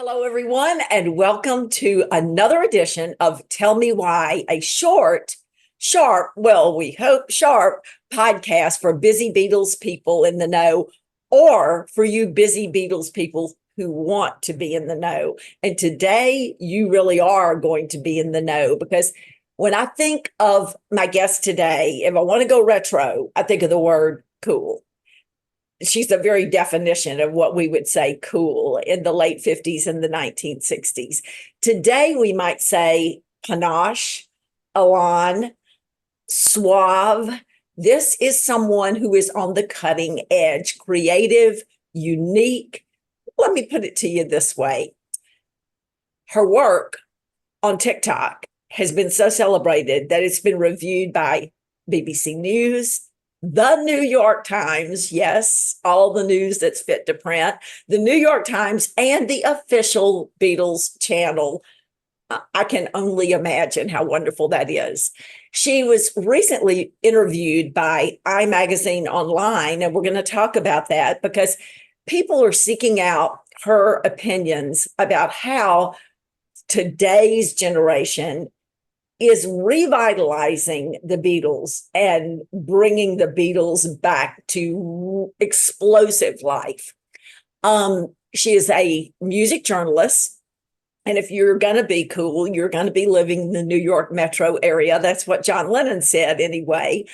Hello, everyone, and welcome to another edition of Tell Me Why, a short, sharp, well, we hope sharp podcast for busy Beatles people in the know, or for you busy Beatles people who want to be in the know. And today, you really are going to be in the know because when I think of my guest today, if I want to go retro, I think of the word cool. She's the very definition of what we would say cool in the late 50s and the 1960s. Today, we might say panache, elan, suave. This is someone who is on the cutting edge, creative, unique. Let me put it to you this way. Her work on TikTok has been so celebrated that it's been reviewed by BBC News, the New York Times, yes, all the news that's fit to print, the New York Times, and the official Beatles channel. I can only imagine how wonderful that is. She was recently interviewed by iMagazine Online, and we're going to talk about that because people are seeking out her opinions about how today's generation is revitalizing the Beatles and bringing the Beatles back to explosive life. She is a music journalist. And if you're going to be cool, you're going to be living in the New York metro area. That's what John Lennon said anyway.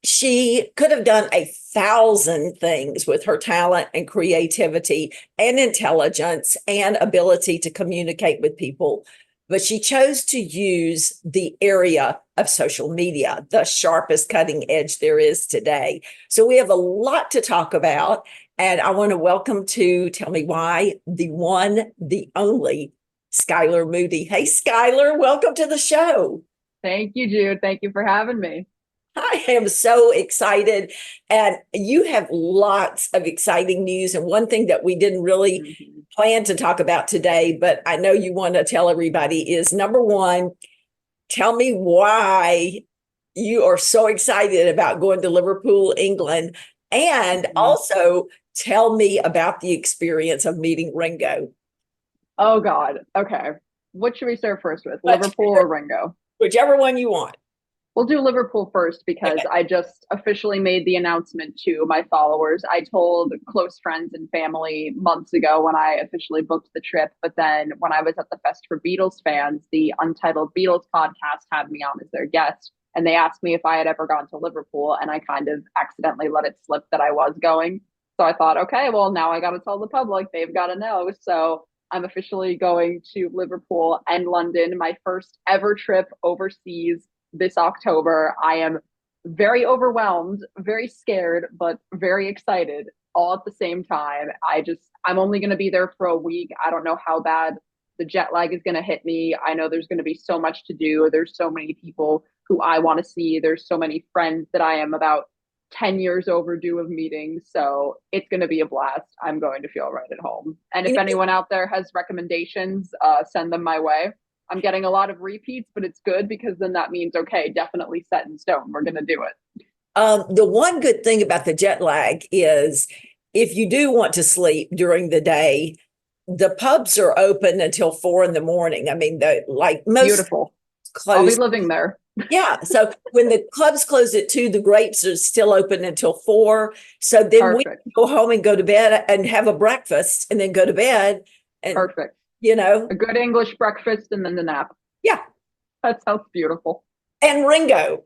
She could have done 1,000 things with her talent and creativity and intelligence and ability to communicate with people. But she chose to use the area of social media, the sharpest cutting edge there is today. So we have a lot to talk about. And I want to welcome to Tell Me Why, the one, the only Skylar Moody. Hey, Skylar, welcome to the show. Thank you, Jude. Thank you for having me. I am so excited. And you have lots of exciting news. And one thing that we didn't really plan to talk about today, but I know you want to tell everybody is number one, tell me why you are so excited about going to Liverpool, England. And also tell me about the experience of meeting Ringo. Oh, God. Okay. What should we start first with? But Liverpool or Ringo? whichever one you want. We'll do Liverpool first because Okay. I just officially made the announcement to my followers. I told close friends and family months ago when I officially booked the trip. But then when I was at the Fest for Beatles fans, the Untitled Beatles podcast had me on as their guest. And they asked me if I had ever gone to Liverpool. And I kind of accidentally let it slip that I was going. So I thought, okay, well, now I got to tell the public. They've got to know. So I'm officially going to Liverpool and London, my first ever trip overseas this October. I am very overwhelmed, very scared, but very excited all at the same time. I'm only going to be there for a week. I don't know how bad the jet lag is going to hit me. I know there's going to be so much to do. There's so many people who I want to see. There's so many friends that I am about 10 years overdue of meetings. So it's going to be a blast. I'm going to feel right at home. And if anyone out there has recommendations, send them my way. I'm getting a lot of repeats, but it's good because then that means, okay, definitely set in stone. We're going to do it. The one good thing about the jet lag is if you do want to sleep during the day, the pubs are open until 4 in the morning. I mean, like most Beautiful. close. I'll be living there. Yeah. So when the clubs close at 2, the grapes are still open until 4. So then Perfect. we go home and go to bed and have a breakfast and then go to bed. And, Perfect. a good English breakfast and then the nap. Yeah. That sounds beautiful. And Ringo.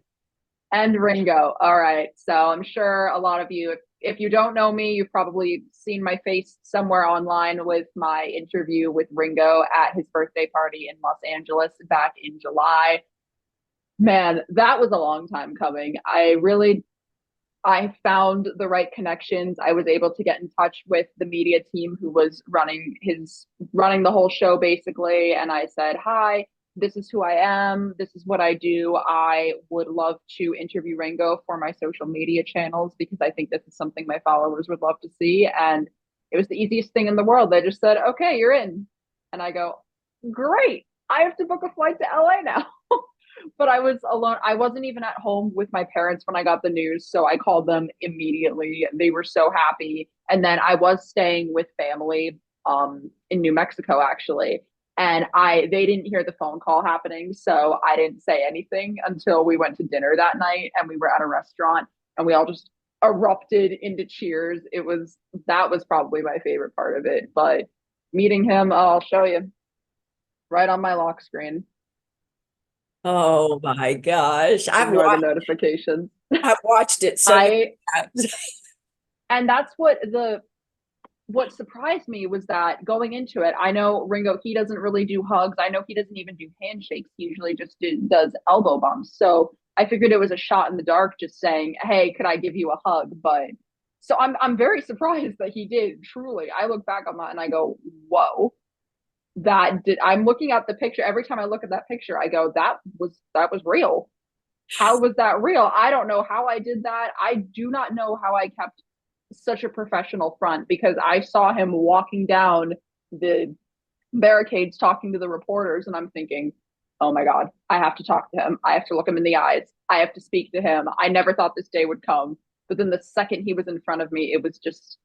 And Ringo. All right. So I'm sure a lot of you, if you don't know me, you've probably seen my face somewhere online with my interview with Ringo at his birthday party in Los Angeles back in July. Man, that was a long time coming. I found the right connections. I was able to get in touch with the media team who was running the whole show basically. And I said, hi, this is who I am. This is what I do. I would love to interview Ringo for my social media channels because I think this is something my followers would love to see. And it was the easiest thing in the world. They just said, okay, you're in. And I go, great. I have to book a flight to LA now. But I was alone. I wasn't even at home with my parents when I got the news. So I called them immediately. They were so happy. And then I was staying with family in New Mexico actually. And they didn't hear the phone call happening, so I didn't say anything until we went to dinner that night and we were at a restaurant and we all just erupted into cheers. That was probably my favorite part of it. But meeting him, oh, I'll show you right on my lock screen. Oh my gosh. Ignore the notifications. I've watched it so many I times. and that's what surprised me was that going into it, I know Ringo, he doesn't really do hugs. I know he doesn't even do handshakes. He usually just does elbow bumps. So I figured it was a shot in the dark, just saying, "Hey, could I give you a hug?" But so I'm very surprised that he did. Truly, I look back on that and I go, "Whoa, that did." I'm looking at the picture every time I look at that picture. I go, "That was real." How was that real? I don't know how I did that. I do not know how I kept such a professional front because I saw him walking down the barricades talking to the reporters, and I'm thinking, oh my God, I have to talk to him. I have to look him in the eyes. I have to speak to him. I never thought this day would come. But then the second he was in front of me, it was just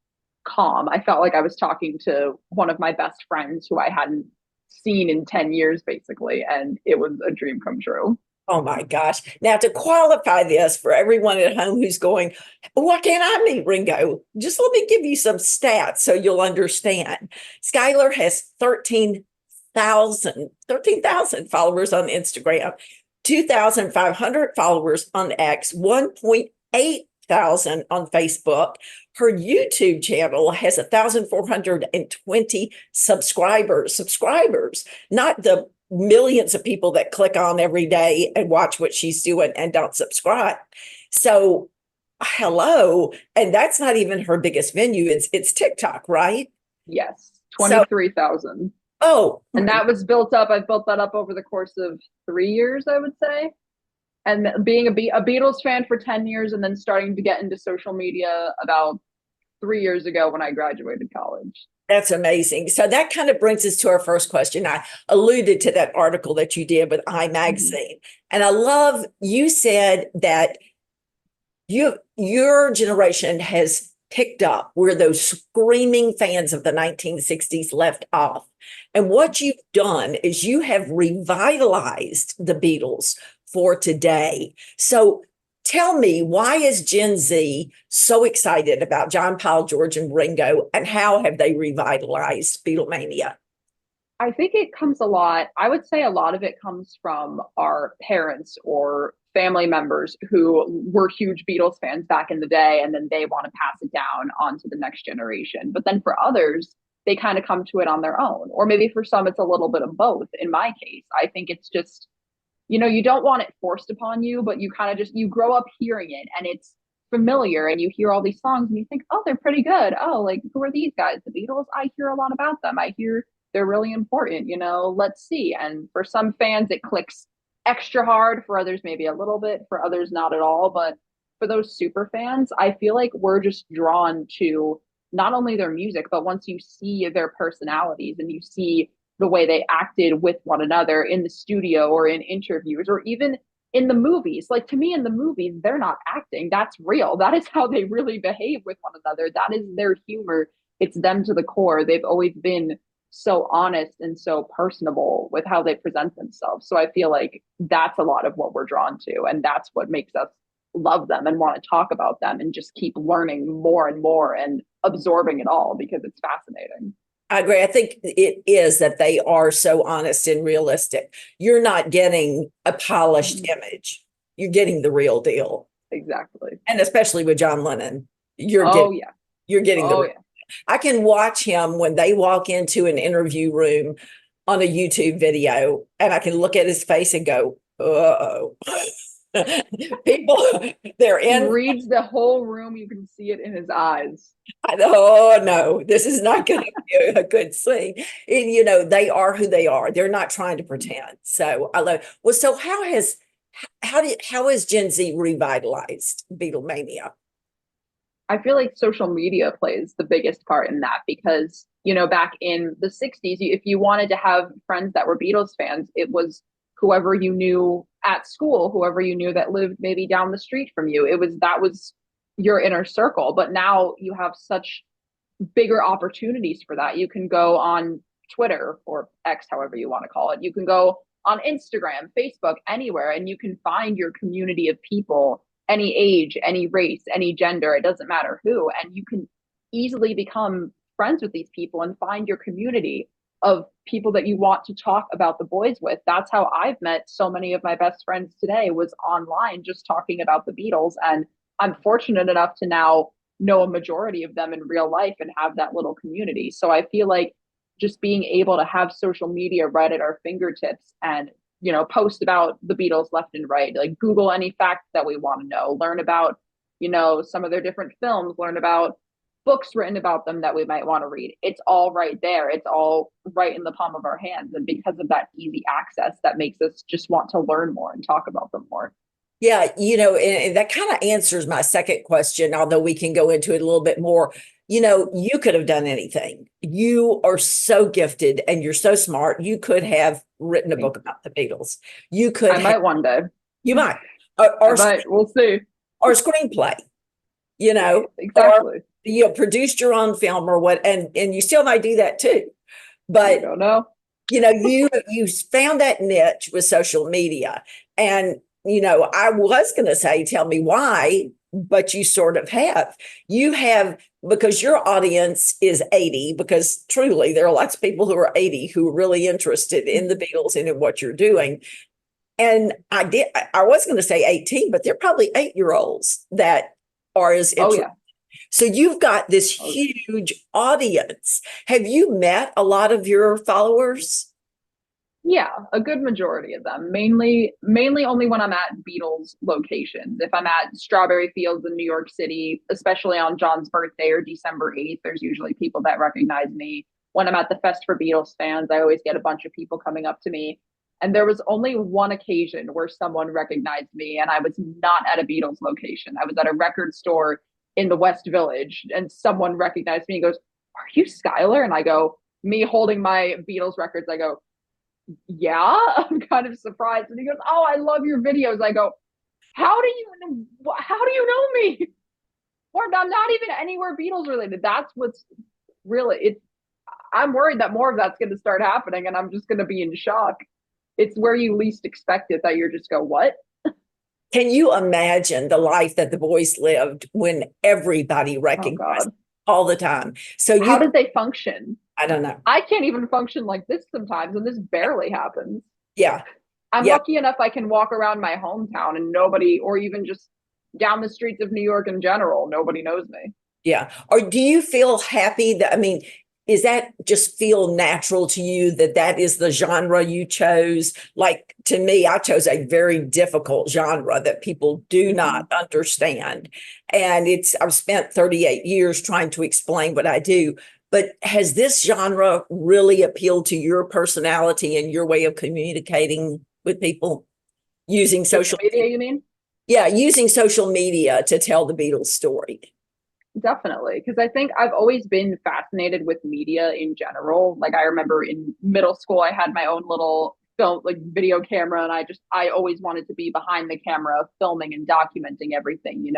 calm. I felt like I was talking to one of my best friends who I hadn't seen in 10 years, basically. And it was a dream come true. Oh my gosh. Now, to qualify this for everyone at home who's going, why can't I meet Ringo? Just let me give you some stats so you'll understand. Skylar has 13,000 followers on Instagram, 2,500 followers on X, 1.8 thousand on Facebook. Her YouTube channel has 1,420 subscribers, not the millions of people that click on every day and watch what she's doing and don't subscribe. So, hello. And that's not even her biggest venue. It's TikTok, right? Yes, So, 23,000. oh, And that was built up. I've built that up over the course of 3 years, I would say. And being a Beatles fan for 10 years and then starting to get into social media about 3 years ago when I graduated college. that's amazing. So that kind of brings us to our first question. I alluded to that article that you did with iMagazine. And I love you said that your generation has picked up where those screaming fans of the 1960s left off. And what you've done is you have revitalized the Beatles for today. So tell me, why is Gen Z so excited about John, Paul, George, and Ringo, and how have they revitalized Beatlemania? I think it comes a lot. I would say a lot of it comes from our parents or family members who were huge Beatles fans back in the day, and then they want to pass it down onto the next generation. But then for others, they kind of come to it on their own. Or maybe for some, it's a little bit of both. In my case, I think it's just, you don't want it forced upon you, but you kind of just, you grow up hearing it and it's familiar and you hear all these songs and you think, oh, they're pretty good. Oh, like who are these guys? The Beatles? I hear a lot about them. I hear they're really important, let's see. And for some fans, it clicks extra hard. For others, maybe a little bit. For others, not at all. But for those super fans, I feel like we're just drawn to not only their music, but once you see their personalities and you see the way they acted with one another in the studio or in interviews or even in the movies. Like to me, in the movies, they're not acting. That's real. That is how they really behave with one another. That is their humor. It's them to the core. They've always been so honest and so personable with how they present themselves. So I feel like that's a lot of what we're drawn to. And that's what makes us love them and want to talk about them and just keep learning more and more and absorbing it all because it's fascinating. I agree. I think it is that they are so honest and realistic. You're not getting a polished image. You're getting the real deal. Exactly. And especially with John Lennon, Yeah. You're getting the real. Yeah. I can watch him when they walk into an interview room on a YouTube video, and I can look at his face and go, "Uh-oh." People, they're in. He reads the whole room. You can see it in his eyes. Oh no, this is not going to be a good scene. And they are who they are. They're not trying to pretend. So I love. Well, so how has Gen Z revitalized Beatlemania? I feel like social media plays the biggest part in that because back in the 60s, if you wanted to have friends that were Beatles fans, it was whoever you knew at school, whoever you knew that lived maybe down the street from you. That was your inner circle. But now you have such bigger opportunities for that. You can go on Twitter or X, however you want to call it. You can go on Instagram, Facebook, anywhere, and you can find your community of people, any age, any race, any gender, it doesn't matter who. And you can easily become friends with these people and find your community of people that you want to talk about the boys with. That's how I've met so many of my best friends today, was online, just talking about the Beatles. And I'm fortunate enough to now know a majority of them in real life and have that little community. So I feel like just being able to have social media right at our fingertips and, you know, post about the Beatles left and right, like Google any facts that we want to know, learn about, you know, some of their different films, learn about books written about them that we might want to read. It's all right there. It's all right in the palm of our hands. And because of that easy access, that makes us just want to learn more and talk about them more. Yeah, and that kind of answers my second question, although we can go into it a little bit more. You could have done anything. You are so gifted and you're so smart. You could have written a book about the Beatles. You could I might one day. You might. Or we'll see. Or screenplay, Exactly. Or produced your own film or what, and you still might do that too. But I don't know. You found that niche with social media. And I was going to say, tell me why, but you sort of have. You have, because your audience is 80, because truly there are lots of people who are 80 who are really interested in the Beatles and in what you're doing. And I was going to say 18, but they're probably 8-year-olds that are as interested. Oh, yeah. So you've got this huge audience. Have you met a lot of your followers? Yeah, a good majority of them. Mainly only when I'm at Beatles locations. If I'm at Strawberry Fields in New York City, especially on John's birthday or December 8th, there's usually people that recognize me. When I'm at the Fest for Beatles fans, I always get a bunch of people coming up to me. And there was only one occasion where someone recognized me, and I was not at a Beatles location. I was at a record store in the West Village, and someone recognized me and goes, "Are you Skylar?" And I go, me holding my Beatles records, I go, "Yeah." I'm kind of surprised. And he goes, "Oh, I love your videos." I go, how do you know me? Or I'm not even anywhere Beatles related. That's what's really, I'm worried that more of that's going to start happening and I'm just going to be in shock. It's where you least expect it that you're just go, what? Can you imagine the life that the boys lived when everybody recognized all the time? So how did they function? I don't know. I can't even function like this sometimes, and this barely happens. Yeah. I'm lucky enough I can walk around my hometown and nobody, or even just down the streets of New York in general, nobody knows me. Yeah. Or do you feel happy that, is that just feel natural to you that is the genre you chose? Like, to me, I chose a very difficult genre that people do not understand. And I've spent 38 years trying to explain what I do. But has this genre really appealed to your personality and your way of communicating with people using social media, you mean? Yeah, using social media to tell the Beatles story. Definitely, because I think I've always been fascinated with media in general. Like, I remember in middle school, I had my own little film, like video camera, and I always wanted to be behind the camera, filming and documenting everything.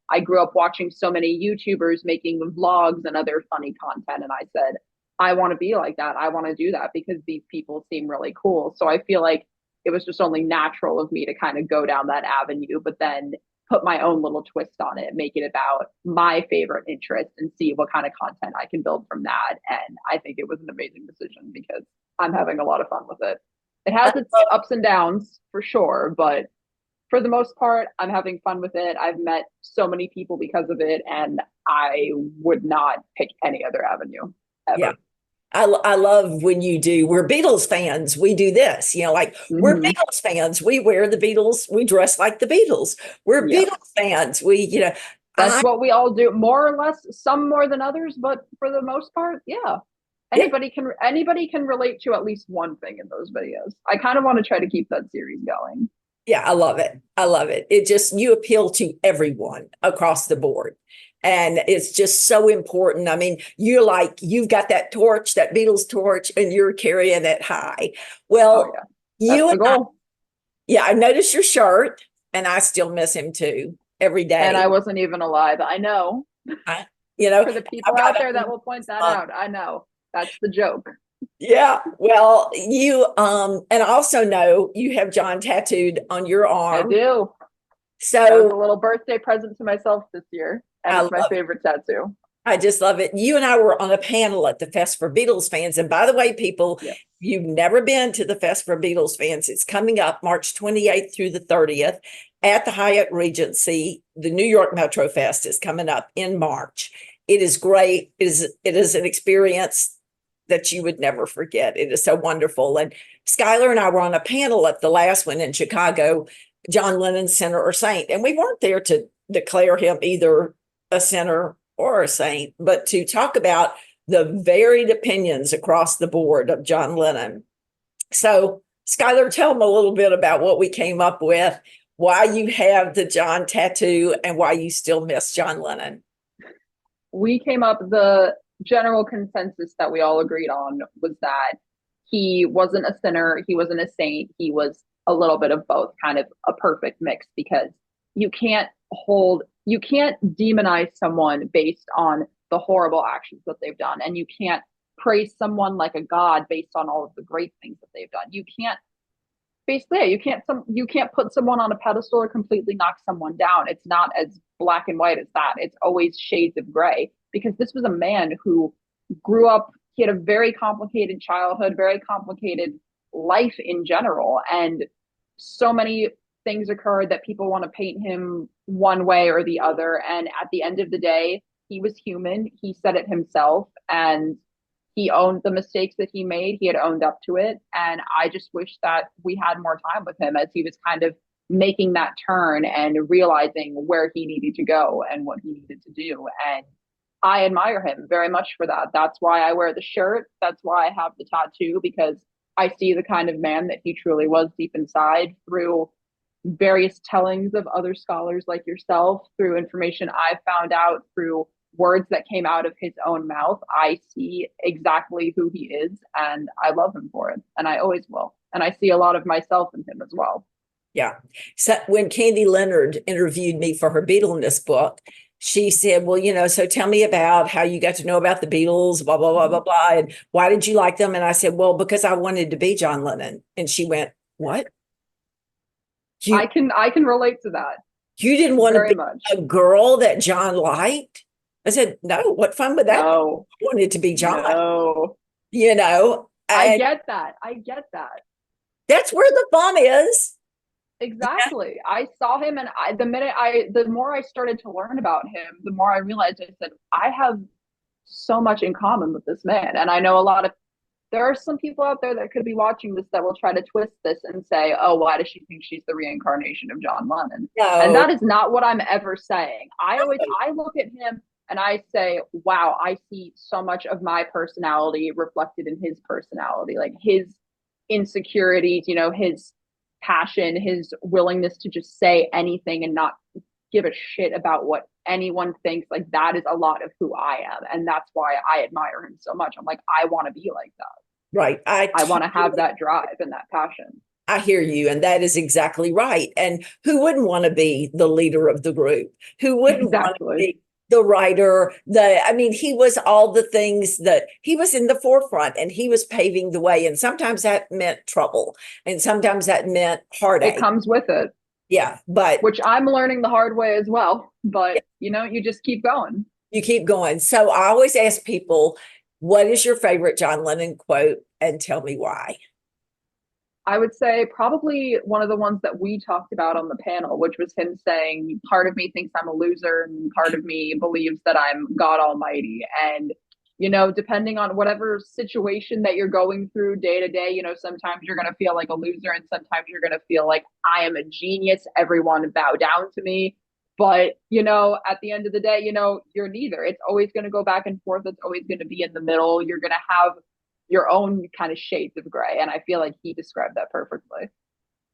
I grew up watching so many YouTubers making vlogs and other funny content, and I said, I want to be like that. I want to do that because these people seem really cool. So I feel like it was just only natural of me to kind of go down that avenue, but then put my own little twist on it, make it about my favorite interest and see what kind of content I can build from that. And I think it was an amazing decision because I'm having a lot of fun with it. It has its ups and downs for sure, but for the most part, I'm having fun with it. I've met so many people because of it, and I would not pick any other avenue ever. Yeah. I love when we're Beatles fans, we do this, we're Beatles fans, we wear the Beatles, we dress like the Beatles. We're Beatles fans, that's what we all do, more or less, some more than others, but for the most part, yeah. Anybody can relate to at least one thing in those videos. I kind of want to try to keep that series going. Yeah, I love it. I love it. You appeal to everyone across the board. And it's just so important. You've got that torch, that Beatles torch, and you're carrying it high. Well, I noticed your shirt, and I still miss him too every day. And I wasn't even alive. I know. For the people out there that will point that out, I know that's the joke. Yeah. Well, you and I also know you have John tattooed on your I arm. do. That was a So little birthday present to myself this year, and I it's my love favorite tattoo. I just love it. You and I were on a panel at the Fest for Beatles fans. And by the way, people, Yeah. you've never been to the Fest for Beatles fans. It's coming up March 28th through the 30th at the Hyatt Regency. The New York Metro Fest is coming up in March. It is great. It is an experience that you would never forget. It is so wonderful. And Skylar and I were on a panel at the last one in Chicago, John Lennon, sinner or saint. And we weren't there to declare him either a sinner or a saint, but to talk about the varied opinions across the board of John Lennon. So, Skylar, tell them a little bit about what we came up with, why you have the John tattoo, and why you still miss John Lennon. We came up, the general consensus that we all agreed on was that he wasn't a sinner, he wasn't a saint, he was a little bit of both, kind of a perfect mix, because you can't demonize someone based on the horrible actions that they've done, and you can't praise someone like a god based on all of the great things that they've done. You can't you can't put someone on a pedestal or completely knock someone down. It's not as black and white as that. It's always shades of gray, because this was a man who grew up, he had a very complicated childhood, very complicated life in general, and so many things occurred that people want to paint him one way or the other. And at the end of the day, he was human. He said it himself, and he owned the mistakes that he made. He had owned up to it. And I just wish that we had more time with him as he was kind of making that turn and realizing where he needed to go and what he needed to do. And I admire him very much for that. That's why I wear the shirt. That's why I have the tattoo, because I see the kind of man that he truly was deep inside through various tellings of other scholars like yourself, through information I found out, through words that came out of his own mouth. I see exactly who he is, and I love him for it, and I always will. And I see a lot of myself in him as well. Yeah. So when Candy Leonard interviewed me for her Beatleness book, she said, well, so tell me about how you got to know about the Beatles, blah, blah, blah, blah, blah. And why did you like them? And I said, well, because I wanted to be John Lennon. And she went, what? I can relate to that. You didn't want to be much a girl that John liked? I said, no, what fun would that no. be? I wanted to be John. No. I get that. That's where the fun is. Exactly. Yeah. I saw him, and the more I started to learn about him, the more I realized, I said, I have so much in common with this man. And I know there are some people out there that could be watching this that will try to twist this and say, oh, why does she think she's the reincarnation of John Lennon? No. And that is not what I'm ever saying. I look at him and I say, wow, I see so much of my personality reflected in his personality, like his insecurities, his passion, his willingness to just say anything and not give a shit about what anyone thinks. Like, that is a lot of who I am. And that's why I admire him so much. I'm like, I want to be like that. Right. I want to have that drive and that passion. I hear you. And that is exactly right. And who wouldn't want to be the leader of the group? Who wouldn't want to be the writer? He was all the things that he was in the forefront, and he was paving the way. And sometimes that meant trouble, and sometimes that meant heartache. It comes with it. Yeah. Which I'm learning the hard way as well. But, you just keep going. You keep going. So I always ask people, what is your favorite John Lennon quote, and tell me why? I would say probably one of the ones that we talked about on the panel, which was him saying, part of me thinks I'm a loser and part of me believes that I'm God Almighty. And, depending on whatever situation that you're going through day to day, sometimes you're going to feel like a loser and sometimes you're going to feel like I am a genius. Everyone bow down to me. But, at the end of the day, you're neither. It's always going to go back and forth. It's always going to be in the middle. You're going to have your own kind of shades of gray. And I feel like he described that perfectly.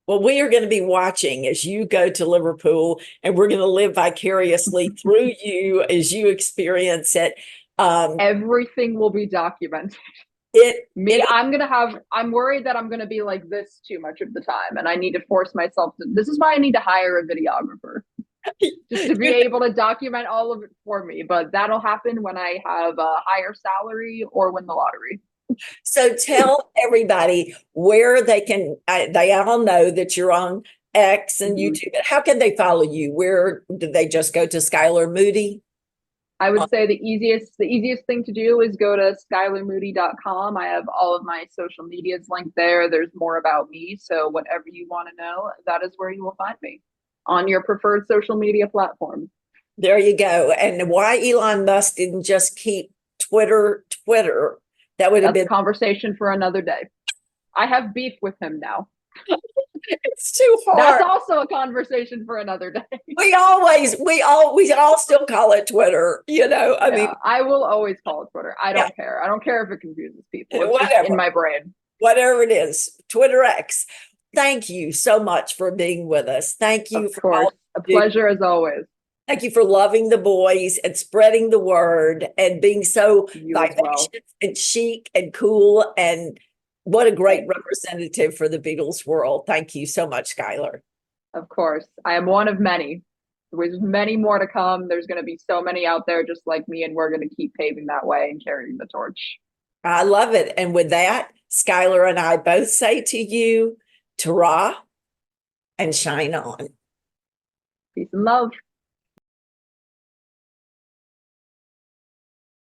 Well, we are going to be watching as you go to Liverpool, and we're going to live vicariously through you as you experience it. Everything will be documented. I'm worried that I'm going to be like this too much of the time, and I need to force myself to. This is why I need to hire a videographer. just to be able to document all of it for me. But that'll happen when I have a higher salary or win the lottery. So tell everybody where they can, they all know that you're on X and Mhm. YouTube, but how can they follow you? Where do they just go to Skylar Moody? I would say the easiest thing to do is go to skylarmoody.com. I have all of my social medias linked there. There's more about me. So whatever you want to know, that is where you will find me on your preferred social media platform. There you go. And why Elon Musk didn't just keep Twitter, that would have That's a been, conversation for another day. I have beef with him now. it's too That's hard. also a conversation for another day. We all still call it Twitter, I mean, Yeah, I will always call it Twitter. I yeah, don't care. I don't care if it confuses people. It's just in whatever, my brain. whatever it is, Twitter X. Thank you so much for being with us. Thank Of you for course. all A you do. pleasure as always. Thank you for loving the boys and spreading the word and being so You as well. vivacious and chic and cool. And what a great Thank you. representative for the Beatles world. Thank you so much, Skylar. Of course. I am one of many. There's many more to come. There's going to be so many out there just like me, and we're going to keep paving that way and carrying the torch. I love it. And with that, Skylar and I both say to you, ta and shine on. Peace and love.